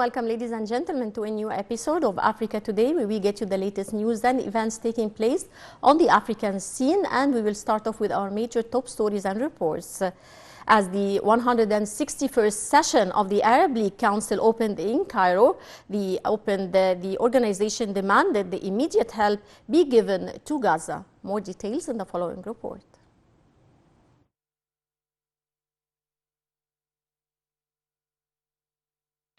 welcome, ladies and gentlemen, to a new episode of Africa Today, where we get you the latest news and events taking place on the African scene. And we will start off with our major top stories and reports. As the 161st session of the Arab League Council opened in Cairo, the organization demanded the immediate help be given to Gaza. More details in the following report.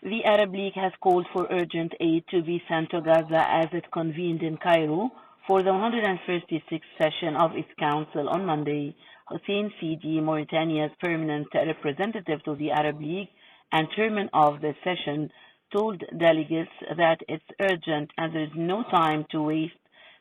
The Arab League has called for urgent aid to be sent to Gaza as it convened in Cairo for the 136th session of its council on Monday. Hussein Sidi, Mauritania's permanent representative to the Arab League and chairman of the session, told delegates that it's urgent and there is no time to waste.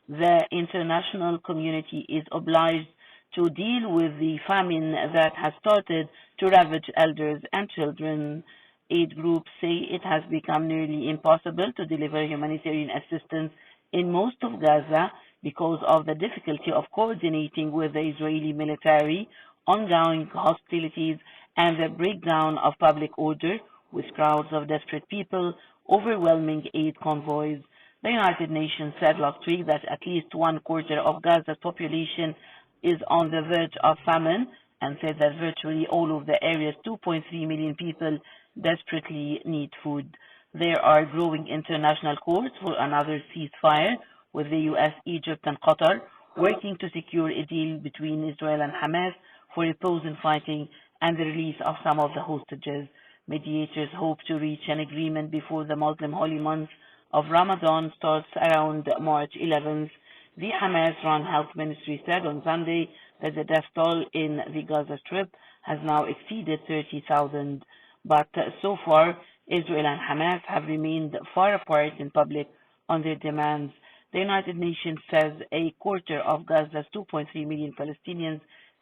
The international community is obliged to deal with the famine that has started to ravage elders and children. Aid groups say it has become nearly impossible to deliver humanitarian assistance in most of Gaza because of the difficulty of coordinating with the Israeli military, ongoing hostilities, and the breakdown of public order, with crowds of desperate people overwhelming aid convoys. The United Nations said last week that at least 1/4 of Gaza's population is on the verge of famine, and said that virtually all of the area's 2.3 million people desperately need food. There are growing international calls for another ceasefire, with the US, Egypt, and Qatar working to secure a deal between Israel and Hamas for a pause in fighting and the release of some of the hostages. Mediators hope to reach an agreement before the Muslim holy month of Ramadan starts around March 11th. The Hamas-run health ministry said on Sunday that the death toll in the Gaza Strip has now exceeded 30,000. But so far, Israel and Hamas have remained far apart in public on their demands. The United Nations says a quarter of Gaza's 2.3 million Palestinians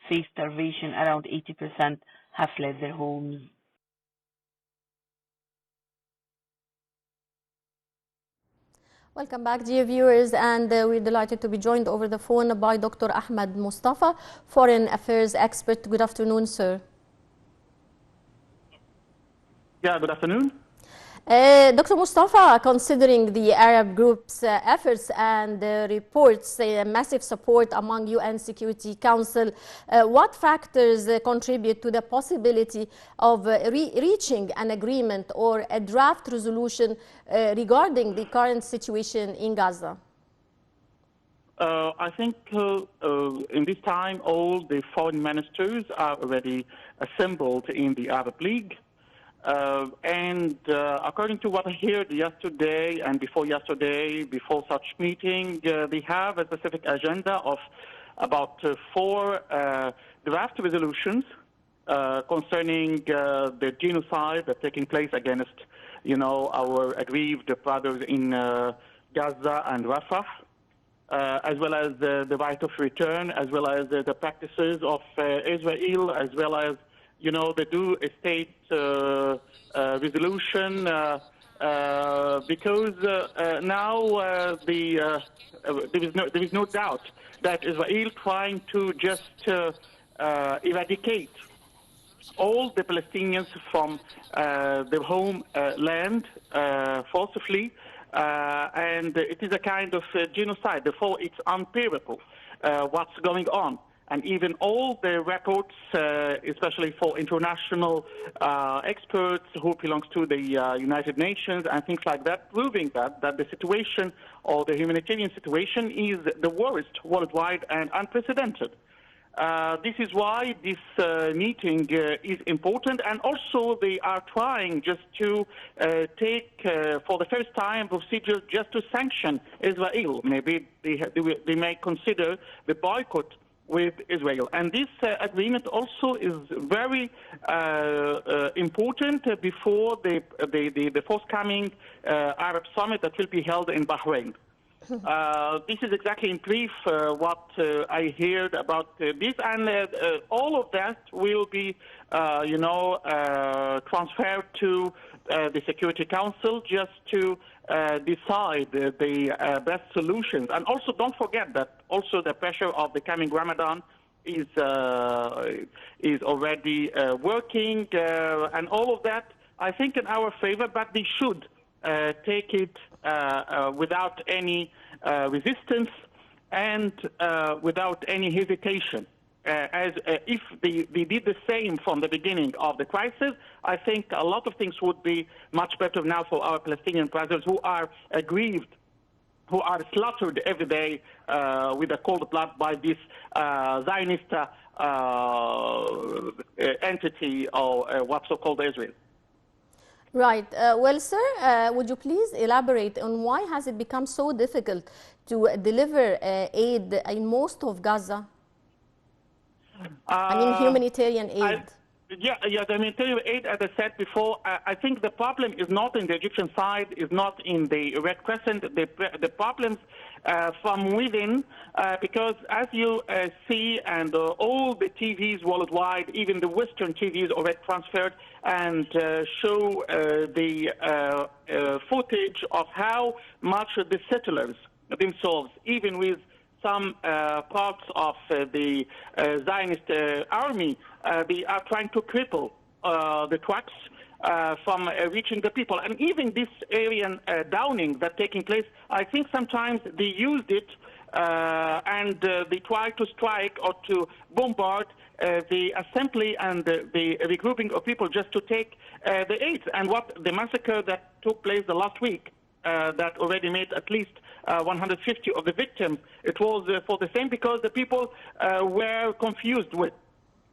face starvation. Around 80% have fled their homes. Welcome back, dear viewers, and we're delighted to be joined over the phone by Dr. Ahmed Mostafa, Foreign Affairs expert. Good afternoon, sir. Yeah, good afternoon. Dr. Mostafa, considering the Arab group's efforts and reports massive support among UN Security Council, what factors contribute to the possibility of reaching an agreement or a draft resolution regarding the current situation in Gaza? I think in this time all the foreign ministers are already assembled in the Arab League. According to what I heard yesterday and before yesterday, before such meeting, they have a specific agenda of about 4 draft resolutions concerning the genocide that's taking place against, our aggrieved brothers in Gaza and Rafah, as well as the right of return, as well as the practices of Israel, as well as they do a state resolution because now there is no doubt that Israel trying to just eradicate all the Palestinians from their homeland forcibly, and it is a kind of genocide. Therefore, it's unbearable what's going on. And even all the reports, especially for international experts who belongs to the United Nations and things like that, proving that the situation or the humanitarian situation is the worst worldwide and unprecedented. This is why this meeting is important, and also they are trying just to take, for the first time, procedures just to sanction Israel. Maybe they may consider the boycott with Israel. And this agreement also is very important before the forthcoming Arab summit that will be held in Bahrain. This is exactly in brief what I heard about this, and all of that will be, transferred to the Security Council just to decide the best solutions. And also, don't forget that also the pressure of the coming Ramadan is already working, and all of that, I think, in our favor. But they should take it without any resistance and without any hesitation. If they did the same from the beginning of the crisis, I think a lot of things would be much better now for our Palestinian brothers who are aggrieved, who are slaughtered every day with a cold blood by this Zionist entity or what's so-called Israel. Right. Well, sir, would you please elaborate on why has it become so difficult to deliver aid in most of Gaza? I mean, humanitarian aid. The humanitarian aid, as I said before, I think the problem is not in the Egyptian side, is not in the Red Crescent. The problems from within, because as you see, and all the TVs worldwide, even the Western TVs already transferred and show the footage of how much the settlers themselves, even with some parts of the Zionist army, they are trying to cripple the trucks from reaching the people. And even this Aryan downing that's taking place, I think sometimes they used it and they try to strike or to bombard the assembly and the regrouping of people just to take the aid. And what the massacre that took place the last week, that already made at least 150 of the victims, it was for the same, because the people were confused with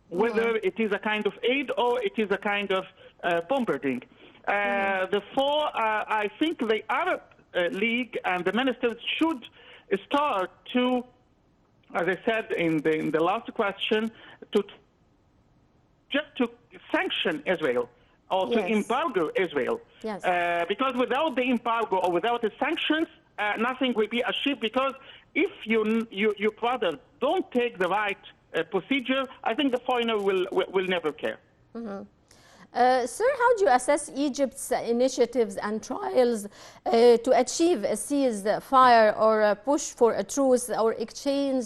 whether it is a kind of aid or it is a kind of bombarding. Therefore, I think the Arab League and the ministers should start to, as I said in the last question, to sanction Israel or to embargo Israel. Yes. Because without the embargo or without the sanctions, nothing will be achieved. Because if your brother don't take the right procedure, I think the foreigner will never care. Sir, how do you assess Egypt's initiatives and trials to achieve a ceasefire or a push for a truce or exchange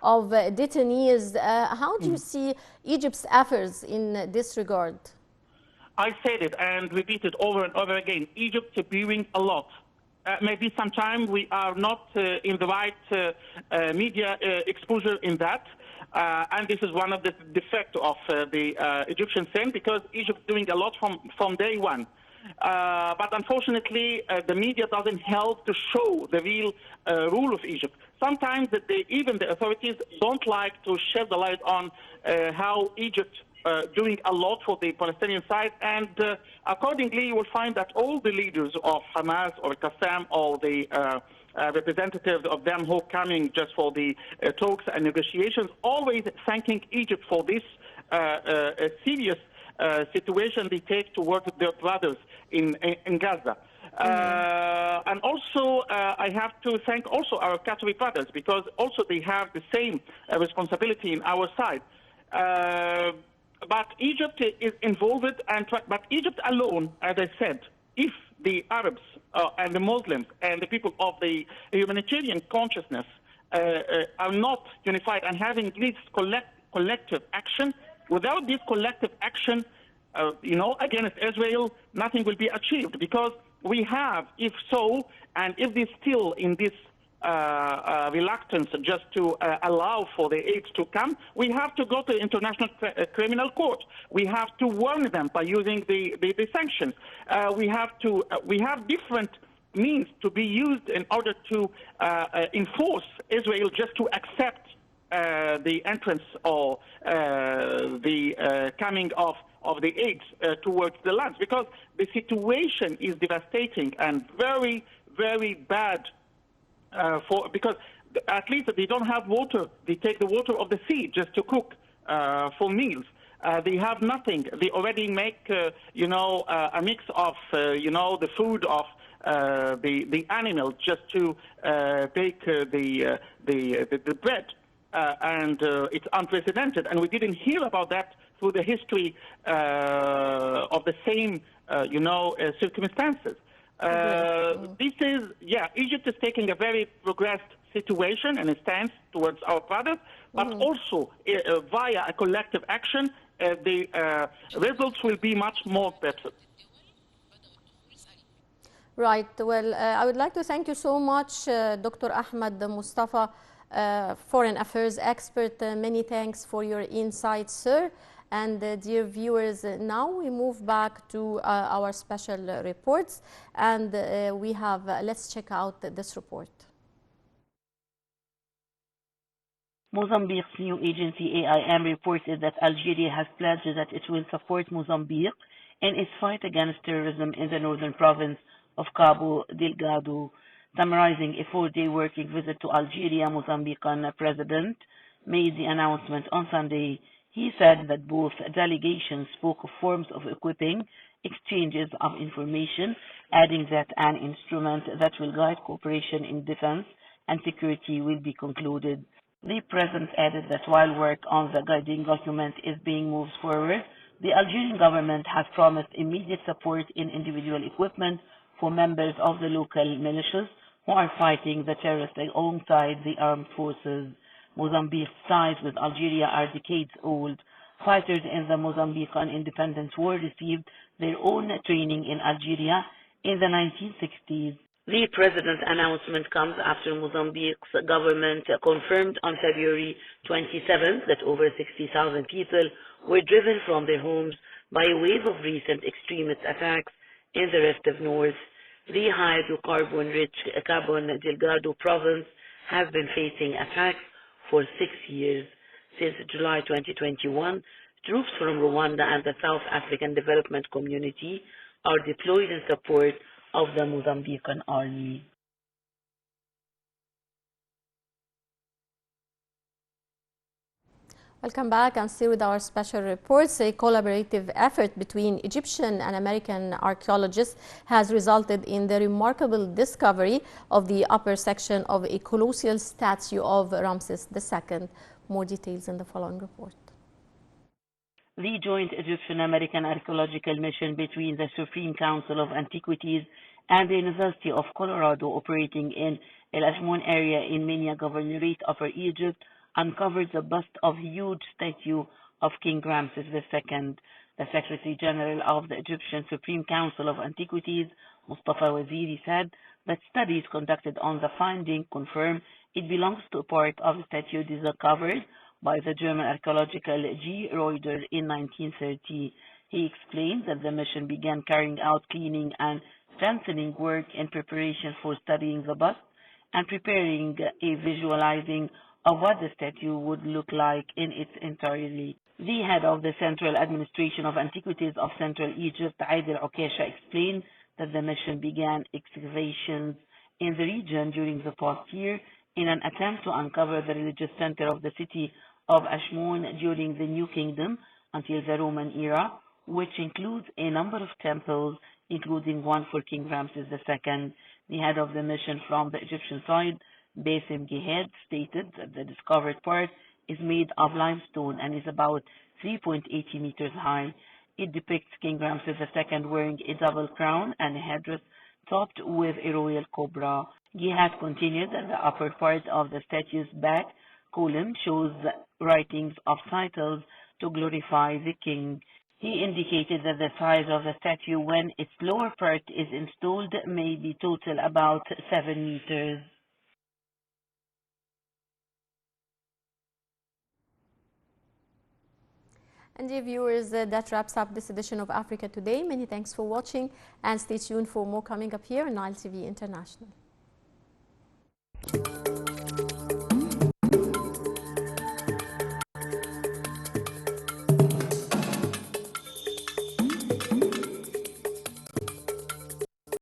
of detainees? How do you see Egypt's efforts in this regard? I said it and repeat it over and over again. Egypt is doing a lot. Maybe sometimes we are not in the right media exposure in that. And this is one of the defects of the Egyptian thing, because Egypt is doing a lot from day one. But unfortunately, the media doesn't help to show the real rule of Egypt. Sometimes even the authorities don't like to shed the light on how Egypt doing a lot for the Palestinian side, and accordingly you will find that all the leaders of Hamas or Qassam or the representatives of them who are coming just for the talks and negotiations, always thanking Egypt for this serious situation they take towards their brothers in Gaza. And also, I have to thank also our Qatari brothers, because also they have the same responsibility in our side. But Egypt is involved, but Egypt alone, as I said, if the Arabs and the Muslims and the people of the humanitarian consciousness are not unified and having this collective action, without this collective action, against Israel, nothing will be achieved, because we have, if so, and if they're still in this reluctance just to allow for the aid to come, we have to go to the International Criminal Court. We have to warn them by using the sanctions. We have different means to be used in order to enforce Israel just to accept the entrance or the coming of the aid towards the lands, because the situation is devastating and very, very bad. Because at least they don't have water. They take the water of the sea just to cook for meals. They have nothing. They already make, a mix of, the food of the animals just to bake the bread. And it's unprecedented. And we didn't hear about that through the history of the same, circumstances. Egypt is taking a very progressed situation and a stance towards our brothers, but also via a collective action, the results will be much more better. Right. Well, I would like to thank you so much, Dr. Ahmed Mostafa, Foreign Affairs expert. Many thanks for your insights, sir. And dear viewers, now we move back to our special reports, and we have, let's check out this report. Mozambique's new agency AIM reported that Algeria has pledged that it will support Mozambique in its fight against terrorism in the northern province of Cabo Delgado. Summarizing a 4-day working visit to Algeria, Mozambican president made the announcement on Sunday. He said that both delegations spoke of forms of equipping, exchanges of information, adding that an instrument that will guide cooperation in defense and security will be concluded. The president added that while work on the guiding document is being moved forward, the Algerian government has promised immediate support in individual equipment for members of the local militias who are fighting the terrorists alongside the armed forces. Mozambique's ties with Algeria are decades old. Fighters in the Mozambican independence war received their own training in Algeria in the 1960s. The president's announcement comes after Mozambique's government confirmed on February 27th that over 60,000 people were driven from their homes by a wave of recent extremist attacks in the rest of North. The hydrocarbon-rich Cabo Delgado province has been facing attacks for 6 years. Since July 2021, troops from Rwanda and the South African Development Community are deployed in support of the Mozambican army. Welcome back and still with our special reports. A collaborative effort between Egyptian and American archaeologists has resulted in the remarkable discovery of the upper section of a colossal statue of Ramses II. More details in the following report. The joint Egyptian-American archaeological mission between the Supreme Council of Antiquities and the University of Colorado operating in El Ashmoun area in Minya Governorate, Upper Egypt, uncovered the bust of a huge statue of King Ramses II. The Secretary General of the Egyptian Supreme Council of Antiquities, Mostafa Waziri, said that studies conducted on the finding confirm it belongs to a part of the statue discovered by the German archaeological G. Reuter in 1930. He explained that the mission began carrying out cleaning and strengthening work in preparation for studying the bust and preparing a visualizing of what the statue would look like in its entirety. The head of the Central Administration of Antiquities of Central Egypt, Adil Okesha, explained that the mission began excavations in the region during the past year in an attempt to uncover the religious center of the city of Ashmoun during the New Kingdom until the Roman era, which includes a number of temples, including one for King Ramses II. The head of the mission from the Egyptian side, Bassem Gehed, stated that the discovered part is made of limestone and is about 3.80 meters high. It depicts King Ramses II wearing a double crown and a headdress topped with a royal cobra. Gehed continued that the upper part of the statue's back column shows writings of titles to glorify the king. He indicated that the size of the statue when its lower part is installed may be total about 7 meters. And dear viewers, that wraps up this edition of Africa Today. Many thanks for watching and stay tuned for more coming up here on Nile TV International.